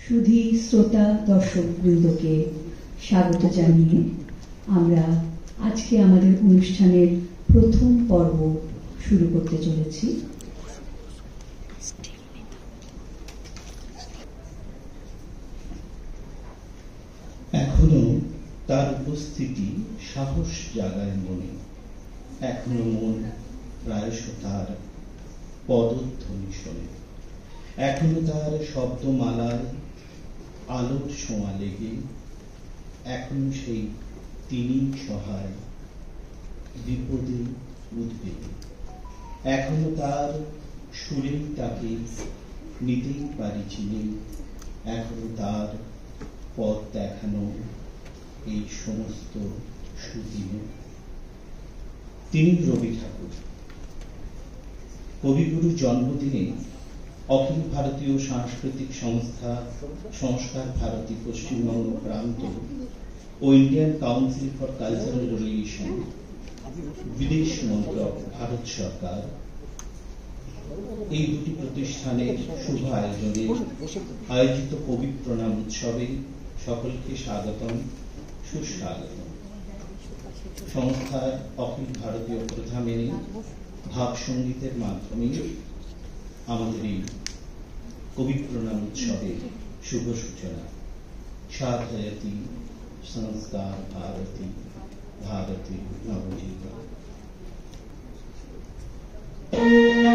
সুধী শ্রোতা দর্শক বৃন্দকে স্বাগত জানিয়ে আমরা আজকে আমাদের অনুষ্ঠানের প্রথম পর্ব শুরু করতে চলেছি। এখনো তার উপস্থিতি সাহস জাগায় মনে, এখনো মন প্রায়শ তার পদধ্বনি শোনে, এখনো তার শব্দমালায় আলোর ছোঁয়া লেগে, এখনো সেই তিনি সহায় বিপদে উদ্বেগে, এখনো তার সুরেই তাকে নিতেই পারি চিনে, এখনো তার পথ দেখানো এই সমস্ত সুদিনে। তিনি রবি ঠাকুর। কবিগুরুর জন্মদিনে অখিল ভারতীয় সাংস্কৃতিক সংস্থা সংস্কার ভারতী পশ্চিমবঙ্গ প্রান্ত ও Indian council for cultural relation, বিদেশ মন্ত্রক, ভারত সরকার, এই দুটি প্রতিষ্ঠানের শুভ আয়োজনে আয়োজিত কবি প্রণাম উৎসবে সকলকে স্বাগতম, সুস্বাগতম। সংস্থার অখিল ভারতীয় প্রথা মেনে ভাব সঙ্গীতের মাধ্যমে আমাদের এই কবি প্রণাম উৎসবের শুভ সূচনা। সাধয়তি সংস্কার ভারতী ভারতী নবজীবন। Thank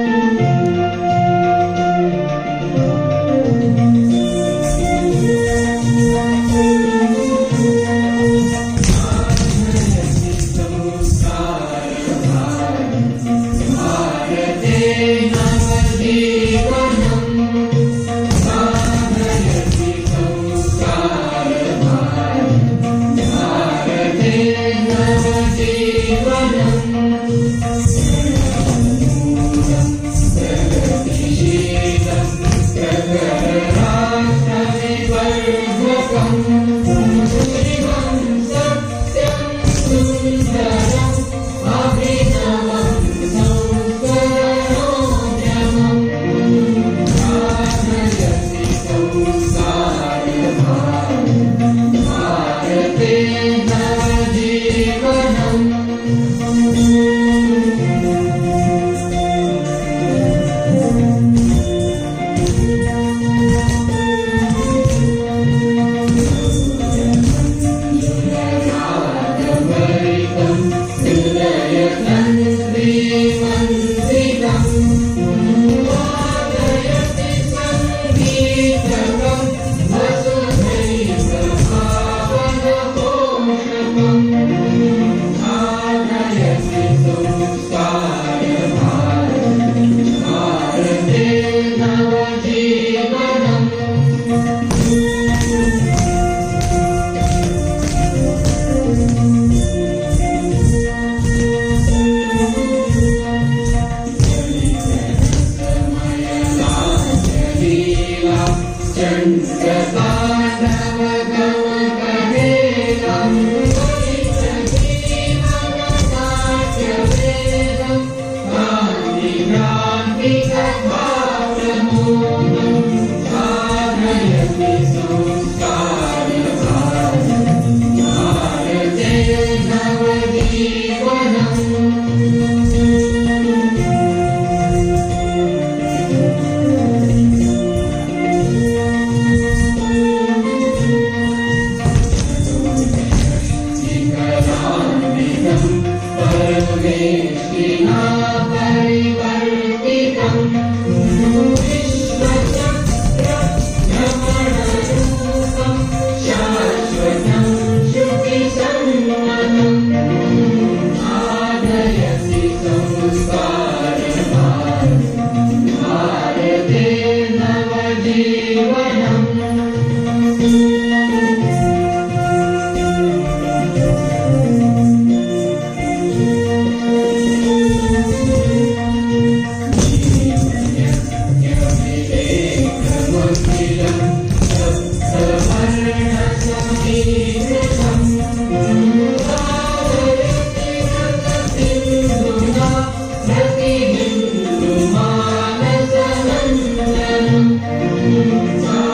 you.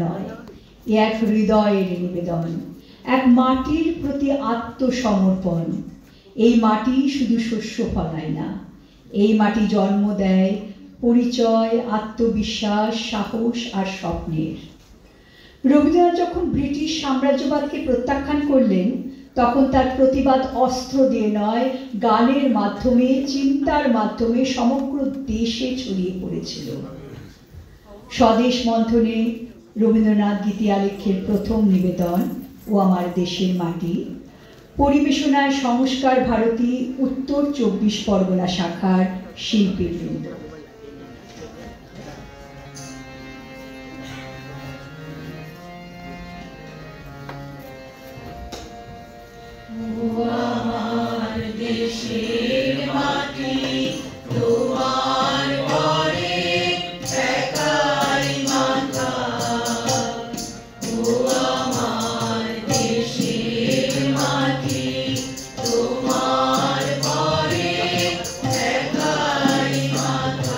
নয়, এ এক হৃদয়ের নিবেদন, এক মাটির প্রতি আত্মসমর্পণ। এই মাটি শুধু শস্য ফলায় না, এই মাটি জন্ম দেয় পরিচয়, আত্মবিশ্বাস, সাহস আর স্বপ্নের। রবীন্দ্রনাথ যখন ব্রিটিশ সাম্রাজ্যবাদকে প্রত্যাখ্যান করলেন, তখন তার প্রতিবাদ অস্ত্র দিয়ে নয়, গানের মাধ্যমে, চিন্তার মাধ্যমে সমগ্র দেশে ছড়িয়ে পড়েছিল। স্বদেশ মন্থনে রবীন্দ্রনাথ গীতি আলেখ্যের প্রথম নিবেদন ও আমার দেশের মাটি, পরিবেশনায় সংস্কার ভারতী উত্তর 24 পরগনা শাখার শিল্পীবৃন্দ। আমার দেশের মাটি তোমার পরে একাই মাথা, ও আমার দেশের মাটি তোমার পরে একাই মাথা।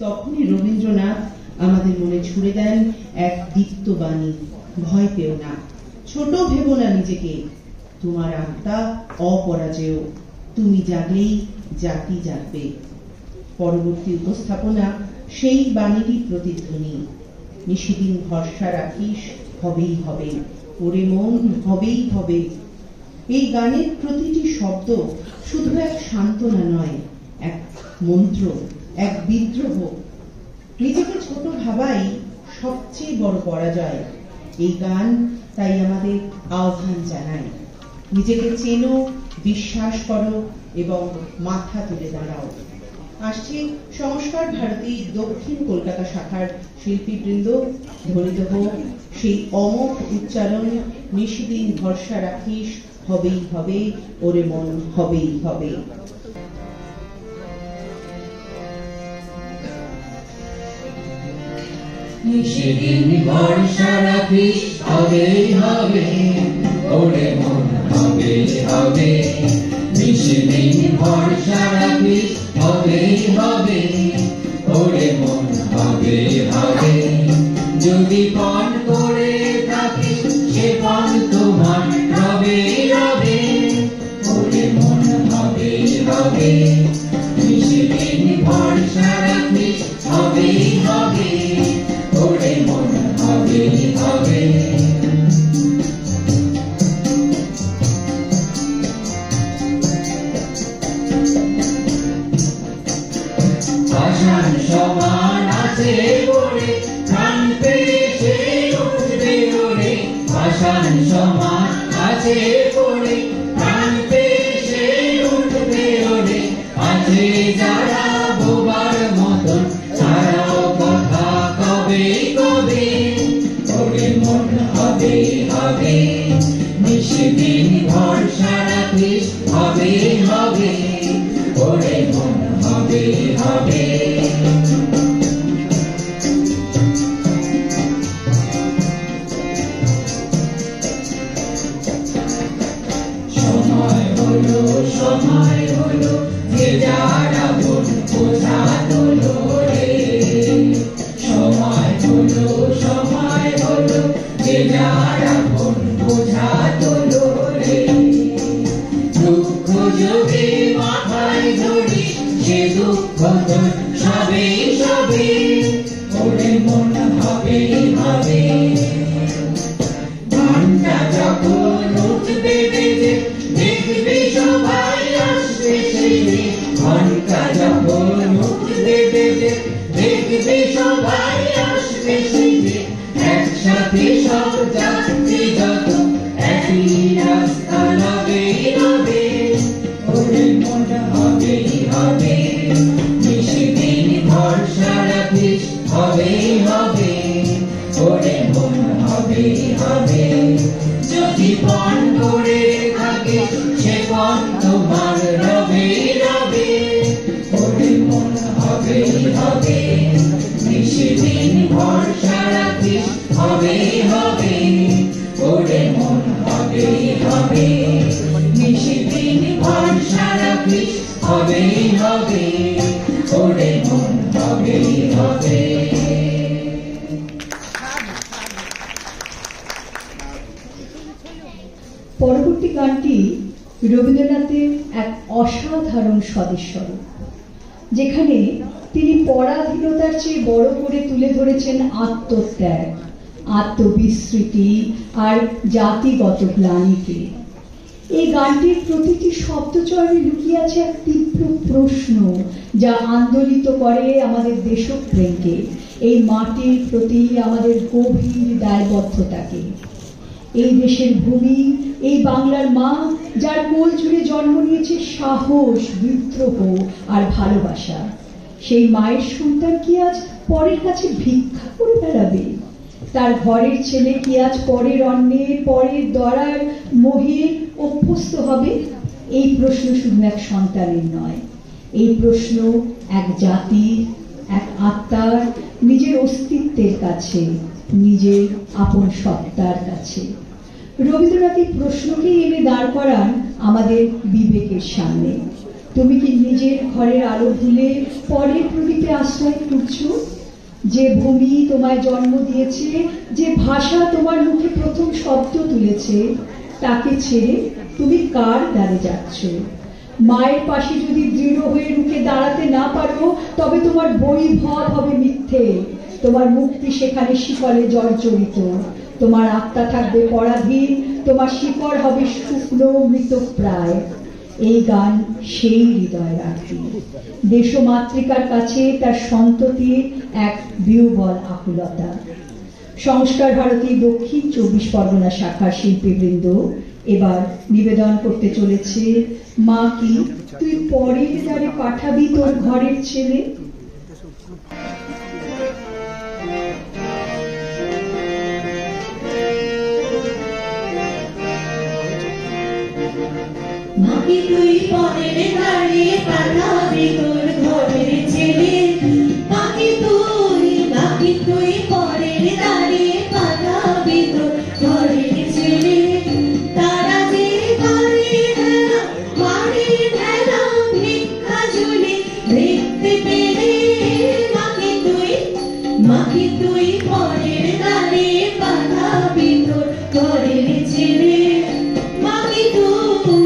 তখনই রবীন্দ্রনাথ আমাদের মনে ছুড়ে দেন এক দীপ্ত বাণী, ভয় পেও না, ছোট ভেবো না নিজেকে, তোমার আত্মা অপরাজেয়, তুমি জাগলেই জাতি জাগবে। পরবর্তী উপস্থাপনা সেই বাণীরই প্রতিধ্বনি। নিশিদিন ভরসা রাখিস, হবেই হবে, ওরে মন হবেই হবে। এই গানের প্রতিটি শব্দ শুধু এক সান্ত্বনা নয়, এক মন্ত্র, এক বিদ্রোহ। নিজেকে ছোট ভাবাই সবচেয়ে বড় পরাজয়। এই গান তাই আমাদের আহ্বান জানায়, নিজেকে চেনো, বিশ্বাস করো এবং মাথা তুলে দাঁড়াও। আসছে সংস্কার ভারতী দক্ষিণ কলকাতা শাখার শিল্পীবৃন্দ, ধ্বনিত হোক সেই অমোঘ উচ্চারণ, নিশিদিন ভরসা রাখিস, হবেই হবে, ওরে মন হবেই হবে। নিশিদিন ভরসা রাখিস, হবেই হবে, ওরে মন হবেই হবে। নিশিদিন ভরসা রাখিস, হবেই হবে, ওরে মন হবেই হবে। যদি পণ করে থাকিস, সে পণ তোমার রবে রবে, ওরে মন হবেই হবে। নিশিদিন ভরসা রাখিস, হবেই হবে, ওরে মন হবেই হবে। পাষাণ সমান আছে ওরে, প্রাণ পেয়ে সে উঠবে ওরে। পাষাণ সমান আছে ওরে, প্রাণ পেয়ে সে উঠবে ওরে। আছে যারা বোবার মতন, তারাও কথা কবে কবে, ওরে মন হবেই হবে। নিশিদিন ভরসা রাখিস, হবেই হবে, ওরে মন হবেই হবে। সময় হলো, সময় হলো, যে যারা বোন বোঝা তোলো রে। সময় হলো, সময় হলো, যে যারা বোন বোঝা তোলো রে। দুঃখ যদি মাথায় ধরি, সে দুঃখ তোর সবে সবে, ওরে মন হবেই হবে। ঘন্টা যখন উঠবে বেজে, দেখবি সবাই আসবে সেজে। ঘন্টা যখন উঠবে বেজে, দেখবি সবাই আসবে সেজে। একসাথে সব যাত্রী যত, একই রাস্তা লবে লবে, ওরে মন হবেই হবে। নিশিদিন ভরসা রাখিস, হবেই হবে, ওরে মন হবেই হবে। যদি পণ করে থাকে, সে পণ তোমার রবে রবে, ওরে মন হবেই হবে। নিশিদিন ভরসা রাখিস, হবেই হবে, ওরে মন হবেই হবে। নিশিদিন ভরসা রাখিস, হবেই হবে, ওরে মন হবেই হবে। পরবর্তী গানটি রবীন্দ্রনাথের এক অসাধারণ স্বদেশস্বরূপ, যেখানে তিনি পরাধীনতার চেয়ে বড় করে তুলে ধরেছেন আত্মত্যাগ, আত্মবিস্মৃতি আর জাতিগত গ্লানিকে। এই গানটির প্রতিটি শব্দচয়নে লুকিয়ে আছে এক তীব্র প্রশ্ন, যা আন্দোলিত করে আমাদের দেশপ্রেমকে, এই মাটির প্রতি আমাদের গভীর দায়বদ্ধতাকে। এই দেশের ভূমি, এই বাংলার মা, যার কোল জুড়ে জন্ম নিয়েছে সাহস, বিদ্রোহ আর ভালোবাসা, সেই মায়ের সন্তান কি আজ পরের কাছে ভিক্ষা করে বেড়াবে? তার ঘরের ছেলে কি আজ পরের অন্নে, পরের দরার মোহে অভ্যস্ত হবে? এই প্রশ্ন শুধু এক সন্তানের নয়, এই প্রশ্ন এক জাতির, এক আত্মার নিজের অস্তিত্বের কাছে, নিজের আপন সত্তার কাছে। রবীন্দ্রনাথ এই প্রশ্নকেই এনে দাঁড় করান আমাদের বিবেকের সামনে। তুমি কি নিজের ঘরের আলো ভুলে পরের প্রতি মাটিতে আশ্রয় খুঁজছো, যে ভূমি তোমায় জন্ম দিয়েছে, যে ভাষা তোমার মুখে প্রথম শব্দ তুলেছে, তাকে ছেড়ে তুমি কার দ্বারে যাচ্ছ? মায়ের পাশে যদি দৃঢ় হয়ে রুখে দাঁড়াতে না পারো, তবে তোমার বৈভব হবে মিথ্যে, তোমার মুক্তি সেখানে শিকলে জর্জরিত, তোমার আত্মা থাকবে পরাধীন, তোমার শিকড় হবে শুকনো মৃতপ্রায়। এই গান সেই হৃদয়ের আরতি, দেশমাতৃকার কাছে তার সন্ততির এক বিহ্বল আকুলতা। সংস্কার ভারতী দক্ষিণ 24 পরগনা শাখার শিল্পীবৃন্দ এবার নিবেদন করতে চলেছে মা কি তুই পরের দ্বারে পাঠাবি তোর ঘরের ছেলে। মাকে তুই পরের দ্বারে পাঠাবি তোর ঘরের ছেলে, মাকে তুই পরের দ্বারে পাঠাবি তোর ঘরের ছেলে। তারা যে বাড়ির ঢেলা ভিক্ষা ঝুলি দেখতে পেলে, মাকে তুই পরের দ্বারে পাঠাবি তোর ঘরের ছেলে, মাকে তুই।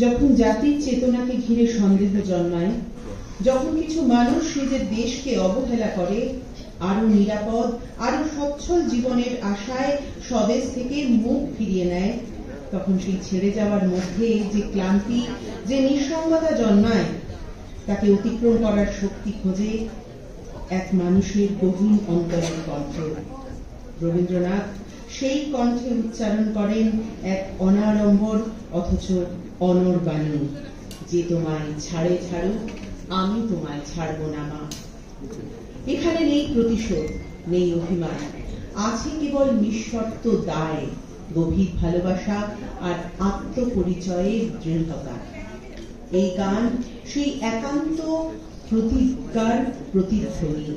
যখন জাতির চেতনাকে ঘিরে সন্দেহ জন্মায়, যখন কিছু মানুষ নিজের দেশকে অবহেলা করে, আরো নিরাপদ আরো সচ্ছল জীবনের আশায় স্বদেশ থেকে মুখ ফিরিয়ে নেয়, তখন সেই ছেড়ে যাওয়ার মধ্যে যে ক্লান্তি, যে নিঃসঙ্গতা জন্মায়, তাকে অতিক্রম করার শক্তি খোঁজে এক মানুষের গভীর অন্তরের কণ্ঠ। রবীন্দ্রনাথ সেই কণ্ঠে উচ্চারণ করেন এক অনাড়ম্বর অথচ অনড় বাণী, যে তোমায় ছাড়ে ছাড়ুক আমি তোমায় ছাড়ব না মা। এখানে নেই প্রতিশোধ, নেই অভিমান, আছে কেবল নিঃশর্ত দায়, গভীর ভালোবাসা আর আত্মপরিচয়ের দৃঢ়তা। এই গান সেই একান্ত প্রতিজ্ঞার প্রতিধ্বনি,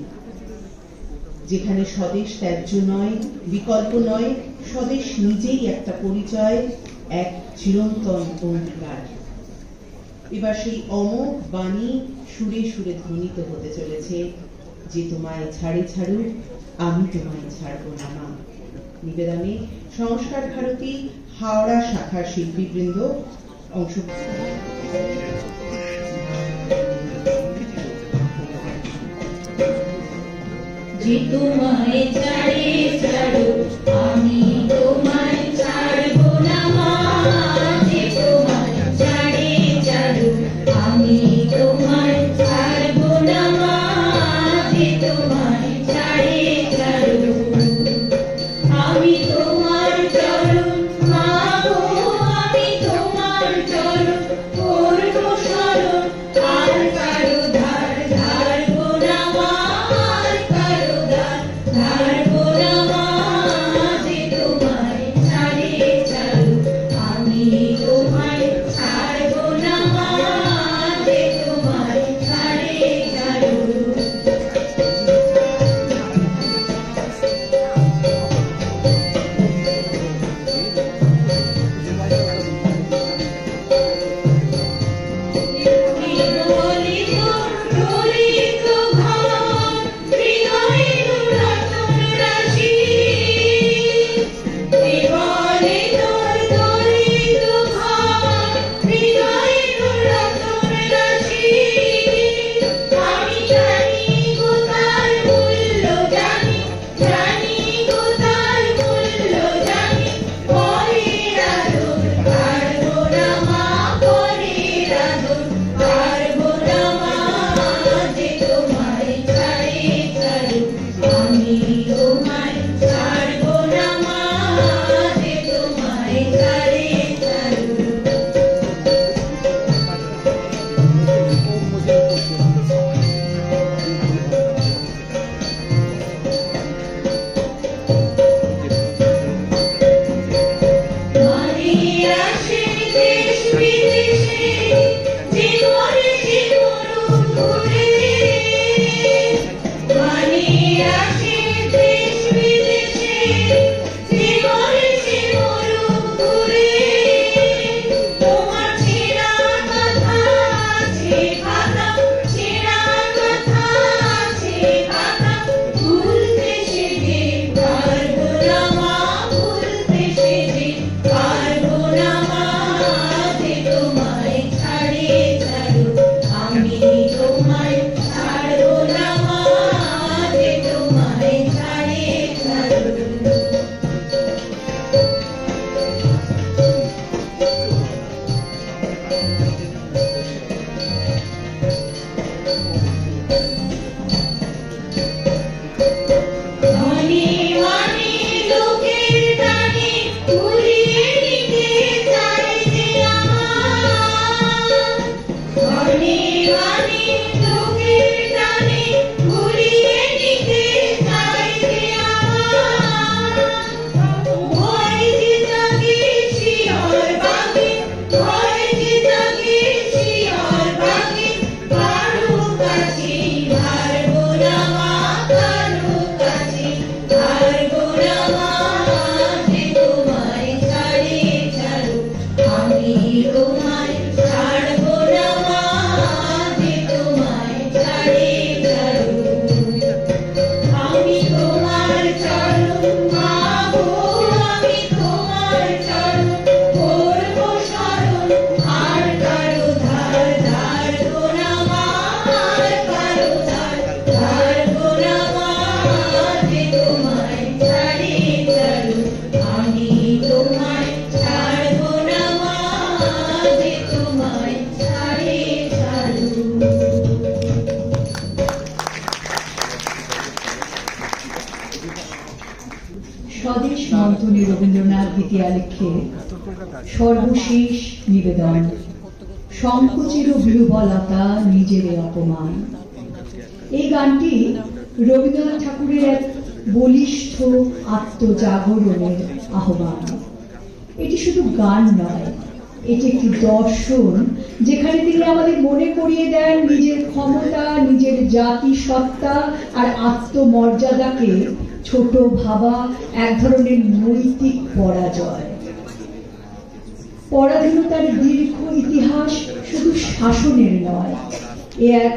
যেখানে স্বদেশ ত্যায্য নয়, বিকল্প নয়, স্বদেশ নিজেই একটা পরিচয়, এক চিরন্তন অঙ্গীকার। এবার সেই অমোঘ বাণী সুরে সুরে ধ্বনিত হতে চলেছে, যে তোমায় ছাড়ে ছাড়ুক আমি তোমায় ছাড়ব না মা। নিবেদনে সংস্কার ভারতী হাওড়া শাখার শিল্পীবৃন্দ অংশগ্রহণ। যে তোমায় ছাড়ে ছাড়ুক আমি তোমায় ছাড়ব না মা, যে তোমায় ছাড়ে ছাড়ুক আমি তোমায় ছাড়ব না মা, যে তোমায় ছাড়ে ছাড়ুক আমি তোমার চরণ মা গো, আমি তোমার চরণ করব শরণ, আর কারো ধার ধারব না মা, আর কারো ধার ধারব না মা, মন্থনে রবীন্দ্রনাথ দ্বিতীয়া লেখে সর্বশেষ নিবেদন, সংকোচের বিহ্বলতা নিজের অপমান। এই গানটি রবীন্দ্রনাথ ঠাকুরের এক বলিষ্ঠ আত্মজাগরণের আহ্বান। এটি শুধু গান নয়, এটি একটি দর্শন, যেখানে তিনি আমাদের মনে করিয়ে দেন নিজের ক্ষমতা, নিজের জাতি সত্তা আর আত্মমর্যাদাকে ছোট ভাবা এক ধরনের নৈতিক পরাজয়। পরাধীনতার দীর্ঘ ইতিহাস শুধু শাসনের নয়, এ এক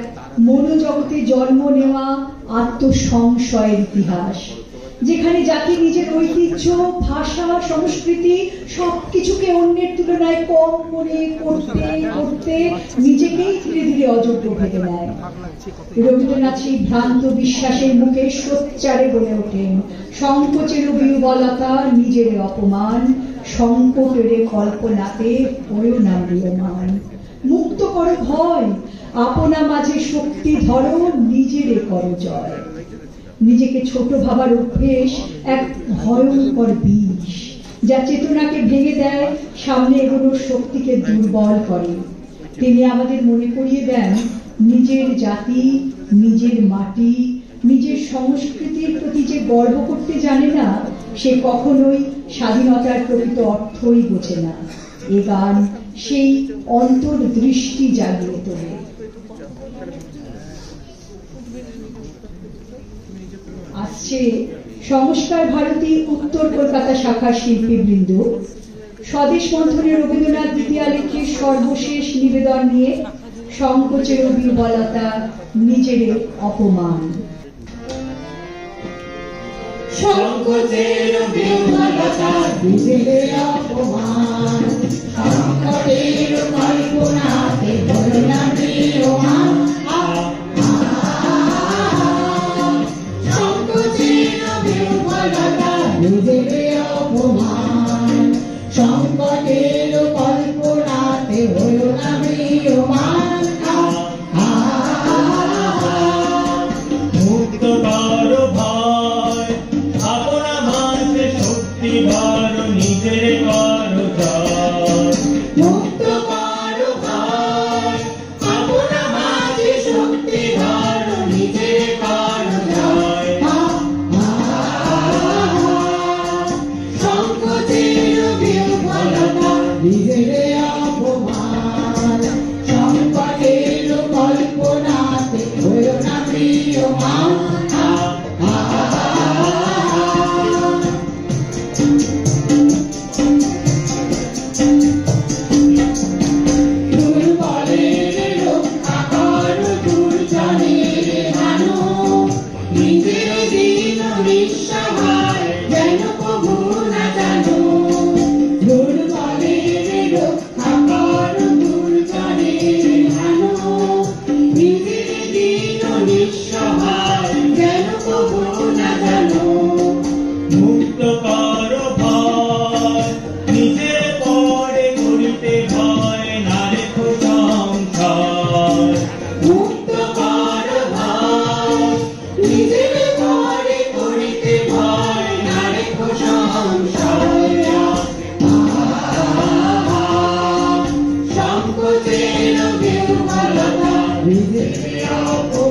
মনোজগতে জন্ম নেওয়া আত্মসংশয়ের ইতিহাস, যেখানে জাতি নিজের ঐতিহ্য, ভাষা, সংস্কৃতি সবকিছুকে অন্যের তুলনায় কম মনে করতে করতে নিজেকেই ধীরে ধীরে অযোগ্য ভেবে নেয়। রবীন্দ্রনাথ সেই ভ্রান্ত বিশ্বাসের মুখে সোচ্চারে বলে ওঠেন, সংকোচের বিহ্বলতা নিজের অপমান, সংকটের কল্পনাতে হয়েও না ম্রিয়মান। মুক্ত করো ভয়, আপনা মাঝে শক্তি ধরো, নিজেরে করো জয়। নিজেকে ছোট ভাবার অভ্যেস এক ভয়ঙ্কর বিষ, যা চেতনাকে ভেঙে দেয়, সামনে এগোনোর শক্তিকে দুর্বল করে। তিনি আমাদের মনে করিয়ে দেন, নিজের জাতি, নিজের মাটি, নিজের সংস্কৃতির প্রতি যে গর্ব করতে জানে না, সে কখনোই স্বাধীনতার প্রকৃত অর্থই বোঝে না। এ গান সেই অন্তর্দৃষ্টি জাগিয়ে তোলে। আসছে সংস্কার ভারতী উত্তর কলকাতা শাখার শিল্পীবৃন্দ স্বদেশ মন্থনে রবীন্দ্রনাথ দ্বিতীয়া লেখে সর্বশেষ নিবেদন নিয়ে, সংকোচের বিহ্বলতা নিজের অপমান। সংকোচের বিহ্বলতা নিজের অপমান, সংকটের কল্পনাতে হলো না ম্রিয়মান। সংকোচের বিহ্বলতা নিজের অপমান, সংকটের কল্পনাতে হলো না ম্রিয়মান। মুক্ত করো ভয়, আপনা মাঝে শক্তি ধরো, নিজের করো জয়। মুক্ত করো ভয়, আপনা মাঝে শক্তি ধরো, নিজের করো জয়। সংকোচের বিহ্বলতা নিজের অপমান, সংকটের কল্পনাতে হলো না ম্রিয়মান। দুর্বলের রক্ষা করো, দুর্জনের হানো, নিজের দিন নিঃসহায় যেন কবু না জানো। দুর্বলের রক্ষা করো, দুর্জনের হানো, নিজের দিন নিঃসহায় যেন কবু না জানো। মুক্ত করো ভয়, নিজের পরে করিতে ভয়, না রেখো সংশয়। মুক্ত করো ভয়, নিজের ঘরে করিতে ভয়, না রেখো সংশয়। সংকোচের বিহ্বলতা নিজের অপমান।